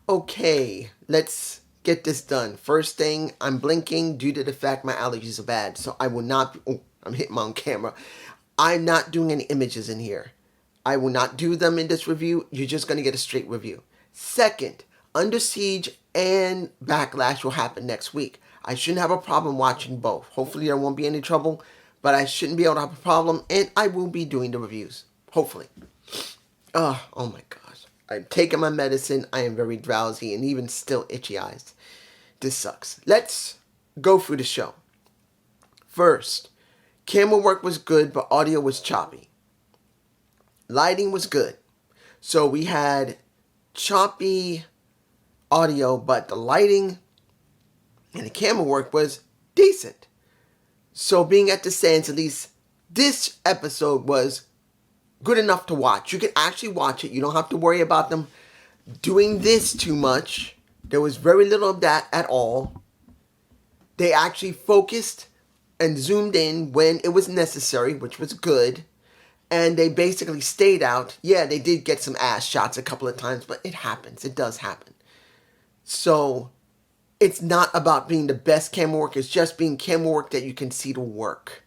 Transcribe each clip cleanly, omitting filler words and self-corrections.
Okay, let's get this done. First thing, I'm blinking due to the fact my allergies are bad, so I will not. Oh, I'm hitting my own camera. I'm not doing any images in here. I will not do them in this review. You're just going to get a straight review. Second, Under Siege and Backlash will happen next week. I shouldn't have a problem watching both. Hopefully, there won't be any trouble, but I shouldn't be able to have a problem, and I will be doing the reviews. Hopefully. Oh my gosh. I'm taking my medicine. I am very drowsy and even still itchy eyes. This sucks. Let's go through the show. First, camera work was good, but audio was choppy. Lighting was good. So we had choppy audio, but the lighting and the camera work was decent. So being at the Sands, at least this episode was good enough to watch. You can actually watch it. You don't have to worry about them doing this too much. There was very little of that at all. They actually focused and zoomed in when it was necessary, which was good. And they basically stayed out. Yeah, they did get some ass shots a couple of times, but it happens. It does happen. So it's not about being the best camera work. It's just being camera work that you can see to work.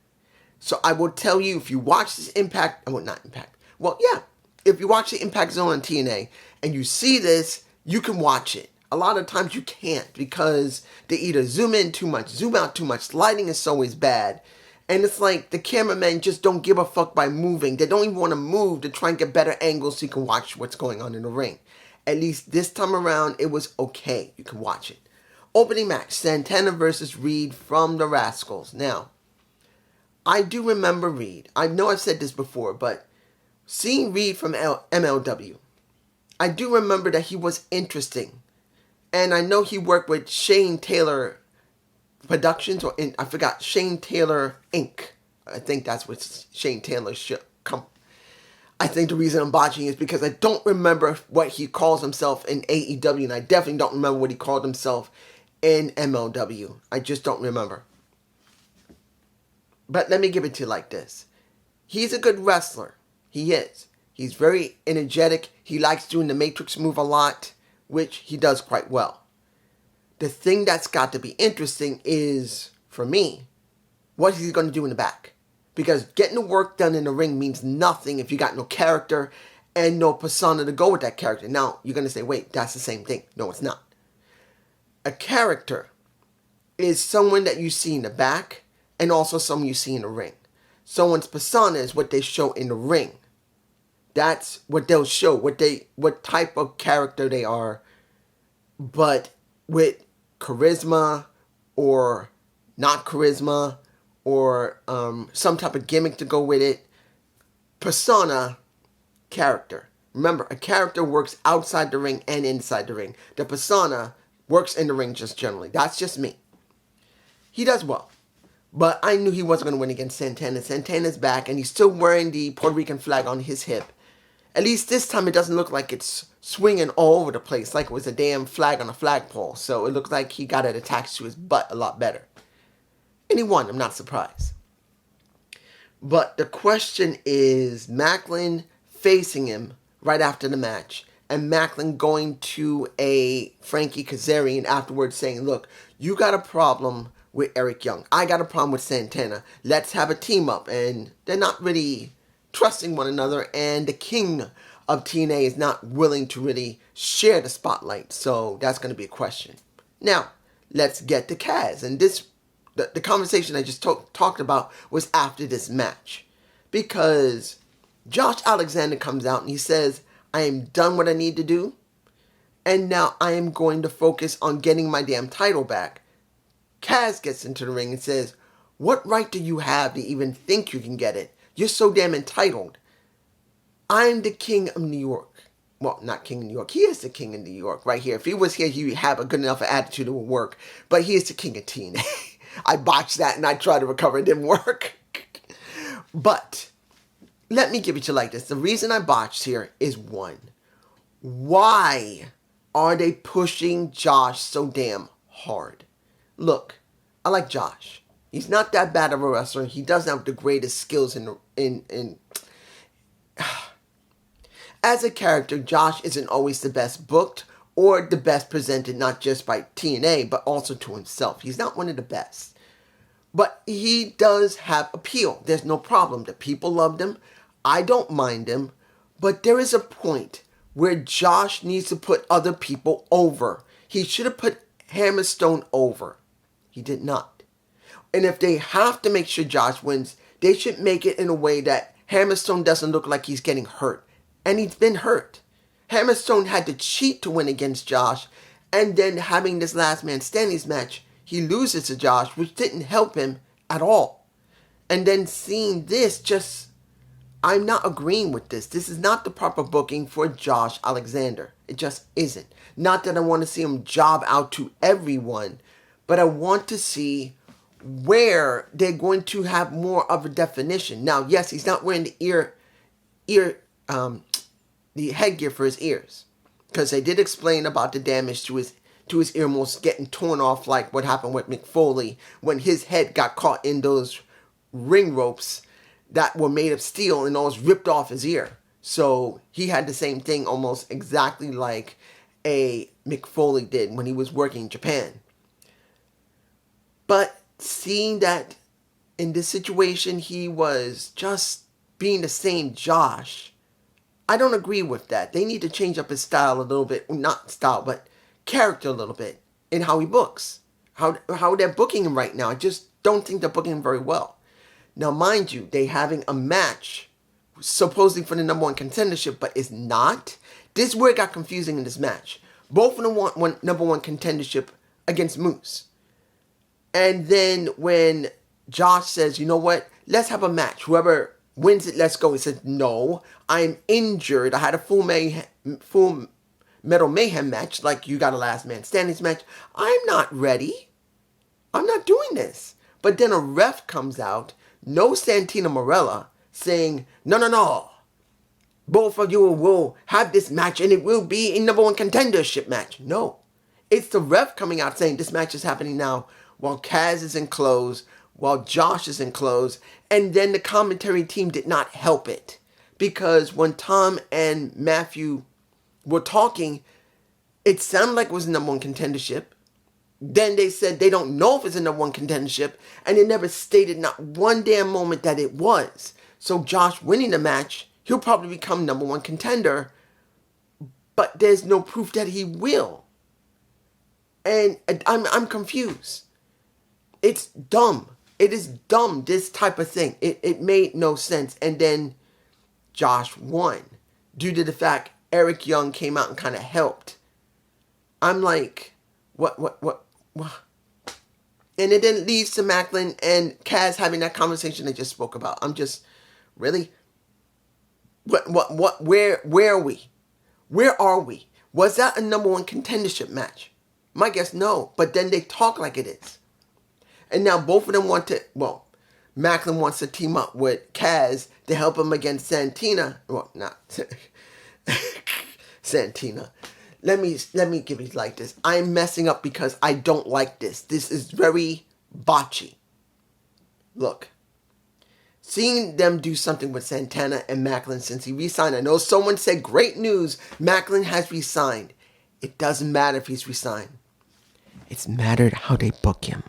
So I will tell you, if you watch this Impact, not Impact. Well, yeah, if you watch the Impact Zone on TNA and you see this, you can watch it. A lot of times you can't because they either zoom in too much, zoom out too much. Lighting is always bad. And it's like the cameramen just don't give a fuck by moving. They don't even want to move to try and get better angles so you can watch what's going on in the ring. At least this time around, it was okay. You can watch it. Opening match, Santana versus Reed from the Rascals. Now, I do remember Reed. I know I've said this before, but seeing Reed from MLW, I do remember that he was interesting. And I know he worked with Shane Taylor Productions, I forgot, Shane Taylor Inc. I think that's what Shane Taylor I think the reason I'm botching is because I don't remember what he calls himself in AEW, and I definitely don't remember what he called himself in MLW. I just don't remember. But let me give it to you like this. He's a good wrestler. He is. He's very energetic. He likes doing the Matrix move a lot, which he does quite well. The thing that's got to be interesting is, for me, what he's going to do in the back. Because getting the work done in the ring means nothing if you got no character and no persona to go with that character. Now, you're going to say, wait, that's the same thing. No, it's not. A character is someone that you see in the back and also someone you see in the ring. Someone's persona is what they show in the ring. That's what they'll show, what type of character they are, but with charisma or not charisma or some type of gimmick to go with it. Persona, character. Remember, a character works outside the ring and inside the ring. The persona works in the ring just generally. That's just me. He does well. But I knew he wasn't going to win against Santana. Santana's back, and he's still wearing the Puerto Rican flag on his hip. At least this time it doesn't look like it's swinging all over the place, like it was a damn flag on a flagpole. So it looks like he got it attached to his butt a lot better. And he won, I'm not surprised. But the question is, Macklin facing him right after the match, and Macklin going to a Frankie Kazarian afterwards saying, look, you got a problem with Eric Young. I got a problem with Santana. Let's have a team up. And they're not really trusting one another, and the king of TNA is not willing to really share the spotlight. So that's going to be a question. Now, let's get to Kaz. And the conversation I just talked about was after this match. Because Josh Alexander comes out and he says, I am done what I need to do. And now I am going to focus on getting my damn title back. Kaz gets into the ring and says, what right do you have to even think you can get it? You're so damn entitled. I'm the king of New York. Well, not king of New York. He is the king of New York right here. If he was here, he would have a good enough attitude, it would work. But he is the king of TNA. I botched that and I tried to recover. It didn't work. But let me give it to you like this. The reason I botched here is one. Why are they pushing Josh so damn hard? Look, I like Josh. He's not that bad of a wrestler. He doesn't have the greatest skills in As a character, Josh isn't always the best booked or the best presented not just by TNA, but also to himself. He's not one of the best. But he does have appeal. There's no problem. The people loved him. I don't mind him. But there is a point where Josh needs to put other people over. He should have put Hammerstone over. He did not. And if they have to make sure Josh wins, they should make it in a way that Hammerstone doesn't look like he's getting hurt. And he's been hurt. Hammerstone had to cheat to win against Josh. And then having this last man standing match, he loses to Josh, which didn't help him at all. And then seeing this, I'm not agreeing with this. This is not the proper booking for Josh Alexander. It just isn't. Not that I want to see him job out to everyone, but I want to see where they're going to have more of a definition. Now, yes, he's not wearing the the headgear for his ears, because they did explain about the damage to his ear almost getting torn off, like what happened with Mick Foley when his head got caught in those ring ropes that were made of steel and almost ripped off his ear. So he had the same thing almost exactly like a Mick Foley did when he was working in Japan. But seeing that in this situation he was just being the same Josh, I don't agree with that. They need to change up his style a little bit. Not style, but character a little bit in how he books. How they're booking him right now. I just don't think they're booking him very well. Now, mind you, they having a match supposedly for the number one contendership, but it's not. This is where it got confusing in this match. Both of them want number one contendership against Moose. And then when Josh says, you know what, let's have a match. Whoever wins it, let's go. He said, no, I'm injured. I had a full Metal Mayhem match, like you got a last man standing match. I'm not ready. I'm not doing this. But then a ref comes out, no Santina Marella, saying, no. Both of you will have this match and it will be a number one contendership match. No. It's the ref coming out saying this match is happening now while Kaz is in clothes, while Josh is in clothes, and then the commentary team did not help it. Because when Tom and Matthew were talking, it sounded like it was a number one contendership. Then they said they don't know if it's a number one contendership, and they never stated not one damn moment that it was. So Josh winning the match, he'll probably become number one contender, but there's no proof that he will. And I'm confused. It's dumb. It is dumb, this type of thing. It made no sense. And then Josh won due to the fact Eric Young came out and kind of helped. I'm like, what? And it then leads to Macklin and Kaz having that conversation they just spoke about. I'm just, really? Where are we? Where are we? Was that a number one contendership match? My guess, no. But then they talk like it is. And now both of them Macklin wants to team up with Kaz to help him against Santina. Well, not Santina. Let me give it like this. I'm messing up because I don't like this. This is very botchy. Look. Seeing them do something with Santana and Macklin since he resigned. I know someone said, great news, Macklin has resigned. It doesn't matter if he's resigned. It's mattered how they book him.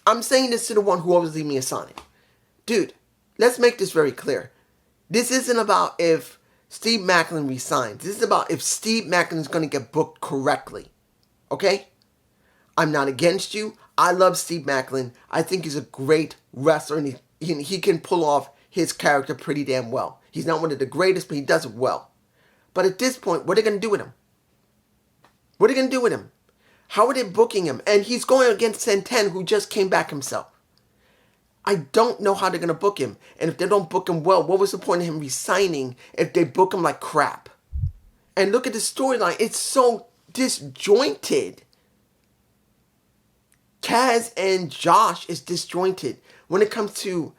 I'm saying this to the one who always leave me a sign. Dude, let's make this very clear. This isn't about if Steve Macklin resigns. This is about if Steve Macklin is going to get booked correctly. Okay? I'm not against you. I love Steve Macklin. I think he's a great wrestler and he can pull off his character pretty damn well. He's not one of the greatest, but he does it well. But at this point, what are they going to do with him? What are they going to do with him? How are they booking him? And he's going against Santana, who just came back himself. I don't know how they're going to book him. And if they don't book him well, what was the point of him resigning if they book him like crap? And look at the storyline. It's so disjointed. Kaz and Josh is disjointed. When it comes to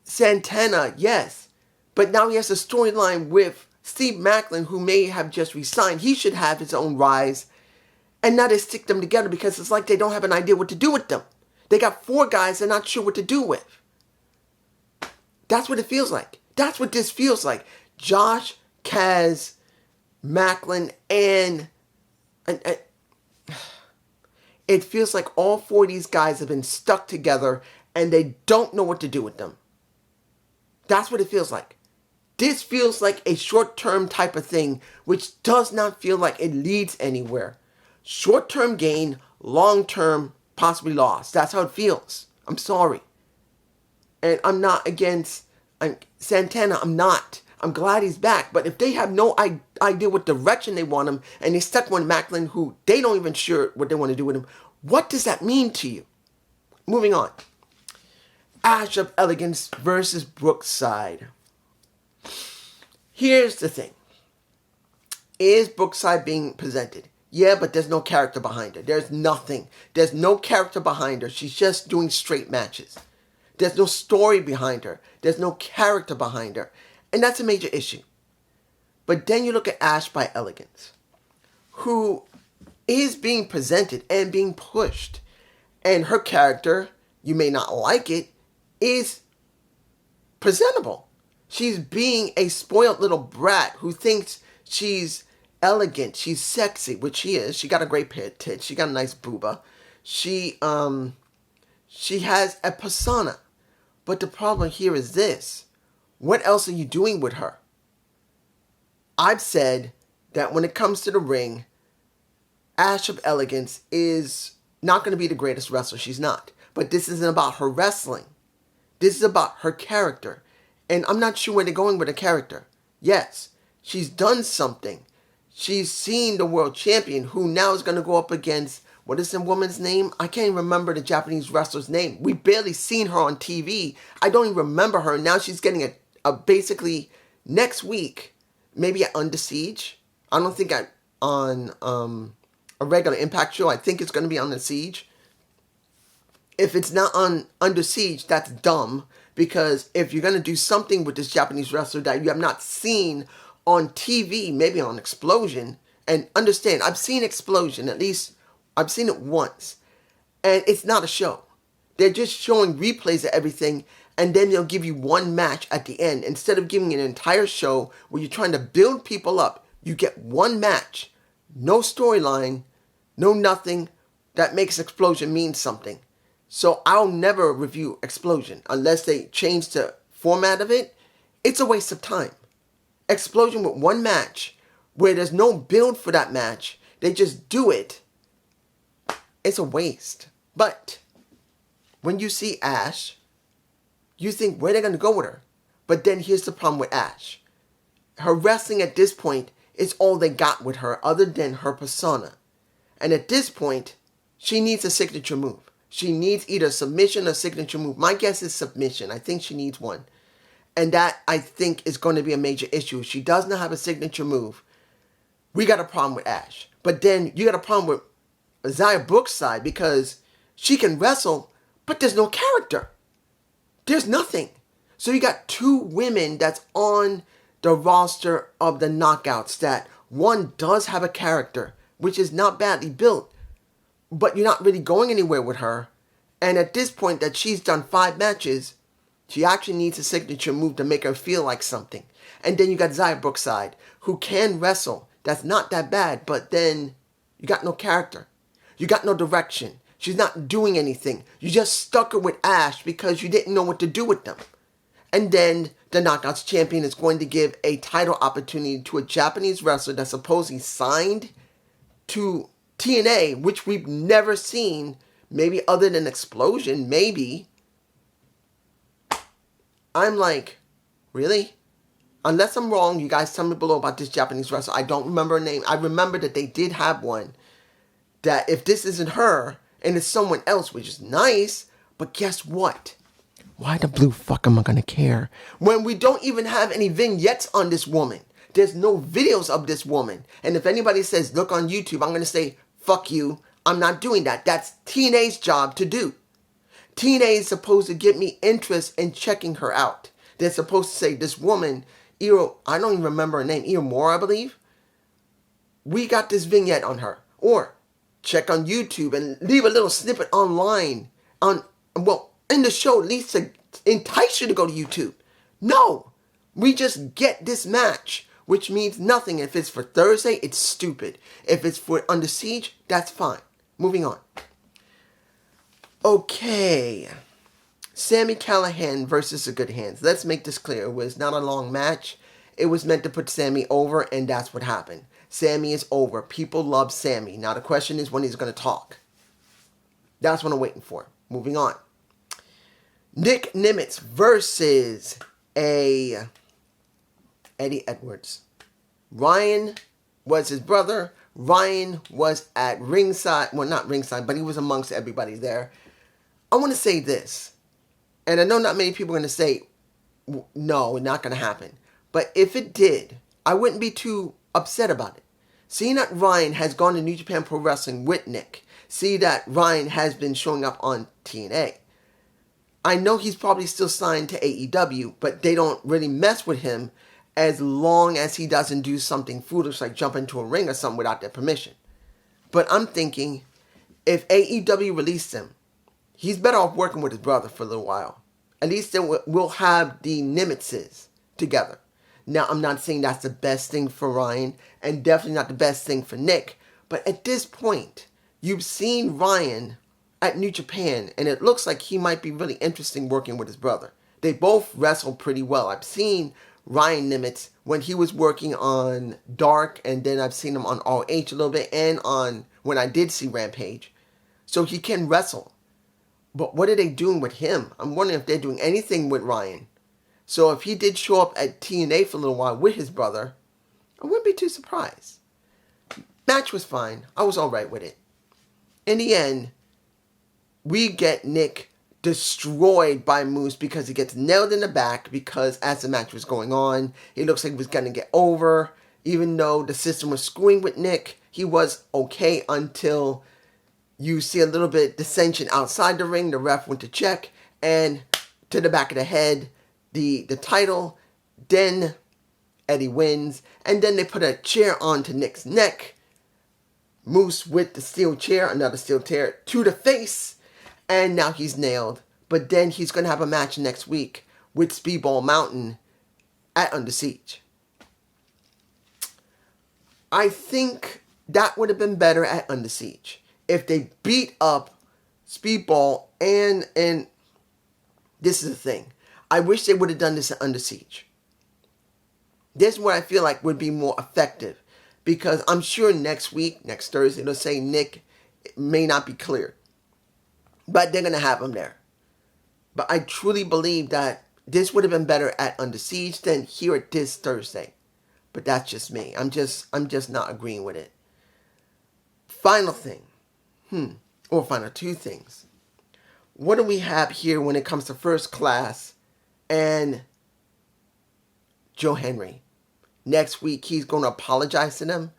Santana, yes. But now he has a storyline with Steve Macklin, who may have just resigned. He should have his own rise. And now they stick them together because it's like they don't have an idea what to do with them. They got 4 guys they're not sure what to do with. That's what it feels like. That's what this feels like. Josh, Kaz, Macklin, and it feels like all four of these guys have been stuck together and they don't know what to do with them. That's what it feels like. This feels like a short-term type of thing, which does not feel like it leads anywhere. Short-term gain, long-term possibly loss. That's how it feels. I'm sorry. And I'm not against Santana. I'm not. I'm glad he's back. But if they have no idea what direction they want him, and they stuck one Macklin who they don't even sure what they want to do with him, what does that mean to you? Moving on. Ash of Elegance versus Brookside. Here's the thing. Is Brookside being presented? Yeah, but there's no character behind her. There's nothing. There's no character behind her. She's just doing straight matches. There's no story behind her. There's no character behind her. And that's a major issue. But then you look at Ash by Elegance, who is being presented and being pushed. And her character, you may not like it, is presentable. She's being a spoiled little brat who thinks she's elegant, she's sexy, which she is. She got a great pair of tits. She got a nice booba. She has a persona. But the problem here is this. What else are you doing with her? I've said that when it comes to the ring, Ash of Elegance is not going to be the greatest wrestler. She's not. But this isn't about her wrestling. This is about her character. And I'm not sure where they're going with her character. Yes, she's done something. She's seen the world champion who now is going to go up against, what is the woman's name? I can't even remember the Japanese wrestler's name. We barely seen her on TV. I don't even remember her. Now she's getting a basically next week, maybe at Under Siege. I don't think on a regular Impact show. I think it's going to be on the Siege. If it's not on Under Siege, that's dumb. Because if you're going to do something with this Japanese wrestler that you have not seen on TV, maybe on Explosion, and understand, I've seen Explosion, at least I've seen it once, and it's not a show. They're just showing replays of everything, and then they'll give you one match at the end. Instead of giving an entire show where you're trying to build people up, you get one match, no storyline, no nothing that makes Explosion mean something. So I'll never review Explosion unless they change the format of it. It's a waste of time. Explosion with one match where there's no build for that match. They just do it. It's a waste. But when you see Ash, you think, where are they going to go with her? But then here's the problem with Ash. Her wrestling at this point is all they got with her other than her persona. And at this point, she needs a signature move. She needs either submission or signature move. My guess is submission. I think she needs one. And that, I think, is going to be a major issue. If she does not have a signature move, we got a problem with Ash. But then you got a problem with Xia Brookside because she can wrestle, but there's no character. There's nothing. So you got two women that's on the roster of the Knockouts that one does have a character, which is not badly built. But you're not really going anywhere with her. And at this point that she's done 5 matches, she actually needs a signature move to make her feel like something. And then you got Xia Brookside, who can wrestle. That's not that bad, but then you got no character. You got no direction. She's not doing anything. You just stuck her with Ash because you didn't know what to do with them. And then the Knockouts champion is going to give a title opportunity to a Japanese wrestler that's supposedly signed to TNA, which we've never seen, maybe other than Explosion, maybe. I'm like, really? Unless I'm wrong, you guys tell me below about this Japanese wrestler. I don't remember her name. I remember that they did have one. That if this isn't her, and it's someone else, which is nice, but guess what? Why the blue fuck am I gonna care? When we don't even have any vignettes on this woman. There's no videos of this woman. And if anybody says, look on YouTube, I'm gonna say, fuck you, I'm not doing that. That's TNA's job to do. TNA is supposed to get me interest in checking her out. They're supposed to say, this woman, I don't even remember her name, Moore, I believe. We got this vignette on her. Or check on YouTube and leave a little snippet online. In the show, at least to entice you to go to YouTube. No, we just get this match which means nothing. If it's for Thursday, it's stupid. If it's for Under Siege, that's fine. Moving on. Okay. Sami Callihan versus the Good Hands. Let's make this clear. It was not a long match. It was meant to put Sami over, and that's what happened. Sami is over. People love Sami. Now the question is when he's going to talk. That's what I'm waiting for. Moving on. Nick Nimitz versus Eddie Edwards. Ryan was his brother. Ryan was at ringside. Well, not ringside, but he was amongst everybody there. I want to say this. And I know not many people are going to say, no, it's not going to happen. But if it did, I wouldn't be too upset about it. Seeing that Ryan has gone to New Japan Pro Wrestling with Nick. See that Ryan has been showing up on TNA. I know he's probably still signed to AEW, but they don't really mess with him as long as he doesn't do something foolish like jump into a ring or something without their permission. But I'm thinking, if AEW released him, he's better off working with his brother for a little while. At least then we'll have the Nimitzes together. Now, I'm not saying that's the best thing for Ryan, and definitely not the best thing for Nick. But at this point, you've seen Ryan at New Japan, and it looks like he might be really interesting working with his brother. They both wrestle pretty well. I've seen Ryan Nimitz when he was working on Dark, and then I've seen him on All H a little bit, and on when I did see Rampage. So he can wrestle. But what are they doing with him? I'm wondering if they're doing anything with Ryan. So if he did show up at TNA for a little while with his brother, I wouldn't be too surprised. Match was fine. I was alright with it. In the end, we get Nick destroyed by Moose because he gets nailed in the back because as the match was going on, it looks like he was going to get over. Even though the system was screwing with Nick, he was okay until you see a little bit dissension outside the ring. The ref went to check, and to the back of the head, the title. Then Eddie wins, and then they put a chair onto Nick's neck. Moose with the steel chair, another steel chair to the face, and now he's nailed. But then he's going to have a match next week with Speedball Mountain at Under Siege. I think that would have been better at Under Siege if they beat up Speedball, and this is the thing. I wish they would have done this at Under Siege. This is what I feel like would be more effective, because I'm sure next week, next Thursday, they'll say Nick may not be cleared, but they're going to have him there. But I truly believe that this would have been better at Under Siege than here at this Thursday. But that's just me. I'm just not agreeing with it. Final thing. Or final two things. What do we have here when it comes to First Class and Joe Henry? Next week, he's going to apologize to them?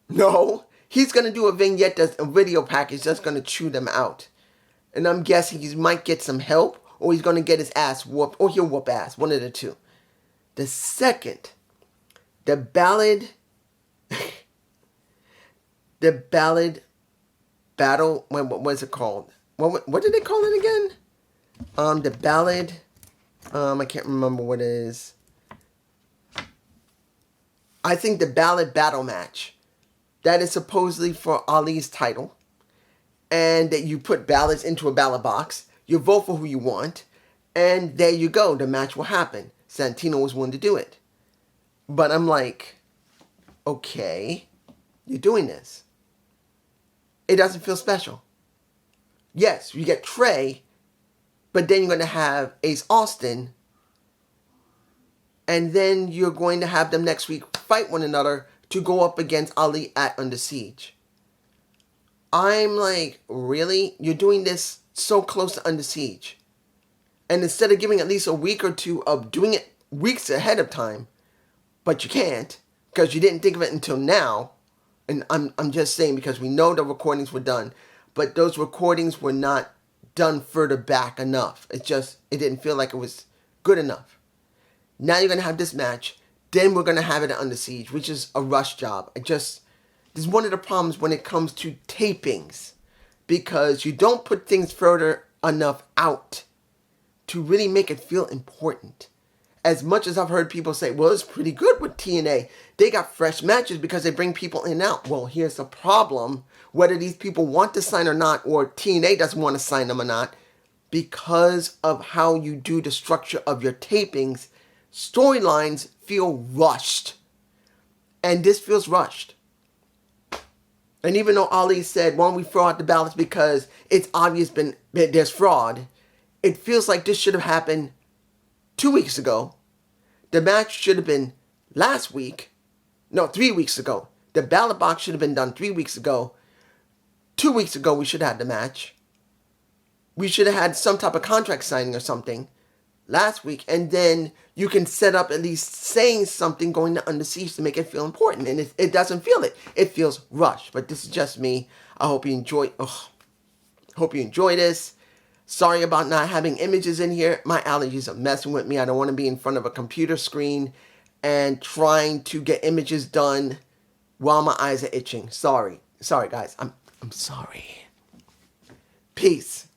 No. He's going to do a vignette, a video package that's going to chew them out. And I'm guessing he might get some help, or he's going to get his ass whooped, or he'll whoop ass. One of the two. The second, the ballad battle, what was it called? What did they call it again? The ballad, I can't remember what it is. I think the ballad battle match. That is supposedly for Ali's title. And that you put ballots into a ballot box. You vote for who you want. And there you go. The match will happen. Santino was willing to do it. But I'm like, okay, you're doing this. It doesn't feel special. Yes, you get Trey, but then you're going to have Ace Austin, and then you're going to have them next week fight one another to go up against Ali at Under Siege. I'm like, really? You're doing this so close to Under Siege. And instead of giving at least a week or two of doing it weeks ahead of time, but you can't, because you didn't think of it until now. And I'm just saying, because we know the recordings were done, but those recordings were not done further back enough. It didn't feel like it was good enough. Now you're going to have this match, then we're going to have it at Under Siege, which is a rush job. This is one of the problems when it comes to tapings, because you don't put things further enough out to really make it feel important. As much as I've heard people say, well, it's pretty good with TNA. They got fresh matches because they bring people in and out. Well, here's the problem. Whether these people want to sign or not, or TNA doesn't want to sign them or not, because of how you do the structure of your tapings, storylines feel rushed. And this feels rushed. And even though Ali said, why don't we throw out the ballots because it's obvious there's fraud, it feels like this should have happened 2 weeks ago. The match should have been last week. No, 3 weeks ago. The ballot box should have been done 3 weeks ago. 2 weeks ago, we should have had the match. We should have had some type of contract signing or something last week. And then you can set up at least saying something going to Under Siege to make it feel important. And it doesn't feel it. It feels rushed. But this is just me. I hope you enjoy. Hope you enjoy this. Sorry about not having images in here. My allergies are messing with me. I don't want to be in front of a computer screen and trying to get images done while my eyes are itching. Sorry. Sorry, guys. I'm sorry. Peace.